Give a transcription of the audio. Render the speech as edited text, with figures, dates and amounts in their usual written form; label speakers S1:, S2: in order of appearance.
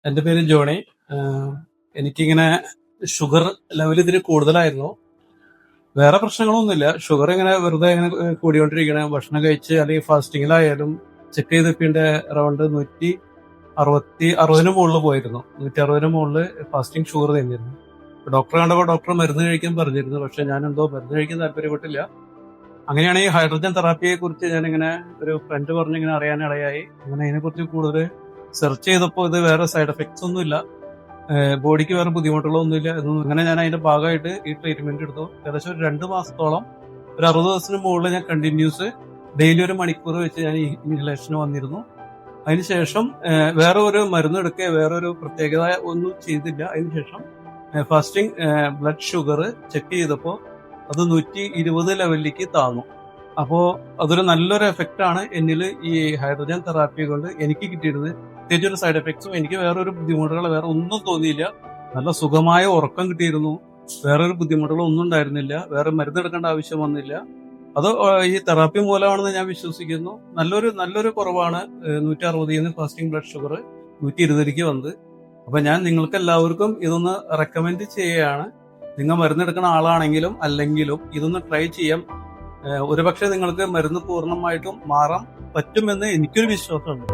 S1: എൻ്റെ പേര് ജോണി. ആഹ് എനിക്കിങ്ങനെ ഷുഗർ ലെവൽ ഇതിന് കൂടുതലായിരുന്നു. വേറെ പ്രശ്നങ്ങളൊന്നുമില്ല. ഷുഗർ ഇങ്ങനെ വെറുതെ ഇങ്ങനെ കൂടിക്കൊണ്ടിരിക്കണേ. ഭക്ഷണം കഴിച്ച് അല്ലെങ്കിൽ ഫാസ്റ്റിങ്ങിലായാലും ചെക്ക് ചെയ്തപ്പിന്റെ അറൗണ്ട് 160 മുകളിൽ പോയിരുന്നു. 160 മുകളിൽ ഫാസ്റ്റിംഗ് ഷുഗർ തന്നെയായിരുന്നു. ഡോക്ടറെ കണ്ടപ്പോൾ ഡോക്ടർ മരുന്ന് കഴിക്കാൻ പറഞ്ഞിരുന്നു. പക്ഷെ ഞാൻ എന്തോ മരുന്ന് കഴിക്കാൻ താല്പര്യപ്പെട്ടില്ല. അങ്ങനെയാണ് ഈ ഹൈഡ്രജൻ തെറാപ്പിയെ കുറിച്ച് ഞാനിങ്ങനെ ഒരു ഫ്രണ്ട് പറഞ്ഞിങ്ങനെ അറിയാനിടയായി. അങ്ങനെ അതിനെക്കുറിച്ച് കൂടുതൽ സെർച്ച് ചെയ്തപ്പോൾ ഇത് വേറെ സൈഡ് എഫക്ട്സ് ഒന്നുമില്ല, ബോഡിക്ക് വേറെ ബുദ്ധിമുട്ടുകളൊന്നുമില്ല എന്നൊന്നും. അങ്ങനെ ഞാൻ അതിന്റെ ഭാഗമായിട്ട് ഈ ട്രീറ്റ്മെന്റ് എടുത്തു. ഏകദേശം ഒരു 2 മാസത്തോളം, ഒരു 60 ദിവസത്തിന് മുകളിൽ ഞാൻ കണ്ടിന്യൂസ് ഡെയിലി 1 മണിക്കൂർ വെച്ച് ഞാൻ ഈ ഇൻഹലേഷന് വന്നിരുന്നു. അതിനുശേഷം വേറെ ഒരു മരുന്ന് എടുക്കുക, വേറെ ഒരു പ്രത്യേകത ഒന്നും ചെയ്തില്ല. അതിനുശേഷം ഫാസ്റ്റിംഗ് ബ്ലഡ് ഷുഗർ ചെക്ക് ചെയ്തപ്പോൾ അത് 120 ലെവലിലേക്ക് താന്നു. അപ്പോ അതൊരു നല്ലൊരു എഫക്റ്റ് ആണ് എന്നിൽ ഈ ഹൈഡ്രജൻ തെറാപ്പി കൊണ്ട് എനിക്ക് കിട്ടിയിരുന്നത്. പ്രത്യേകിച്ച് ഒരു സൈഡ് എഫക്ട്സും എനിക്ക് വേറൊരു ബുദ്ധിമുട്ടുകൾ വേറെ ഒന്നും തോന്നിയില്ല. നല്ല സുഖമായ ഉറക്കം കിട്ടിയിരുന്നു. വേറൊരു ബുദ്ധിമുട്ടുകളോ ഒന്നും ഉണ്ടായിരുന്നില്ല. വേറെ മരുന്നെടുക്കേണ്ട ആവശ്യം വന്നില്ല. അത് ഈ തെറാപ്പി മൂലമാണെന്ന് ഞാൻ വിശ്വസിക്കുന്നു. നല്ലൊരു കുറവാണ്. 160 ഫാസ്റ്റിംഗ് ബ്ലഡ് ഷുഗർ 120 വന്നത്. അപ്പൊ ഞാൻ നിങ്ങൾക്ക് എല്ലാവർക്കും ഇതൊന്ന് റെക്കമെൻഡ് ചെയ്യുകയാണ്. നിങ്ങൾ മരുന്നെടുക്കുന്ന ആളാണെങ്കിലും അല്ലെങ്കിലും ഇതൊന്ന് ട്രൈ ചെയ്യാം. ഒരുപക്ഷെ നിങ്ങൾക്ക് മരുന്ന് പൂർണ്ണമായിട്ടും മാറാൻ പറ്റുമെന്ന് എനിക്കൊരു വിശ്വാസമുണ്ട്.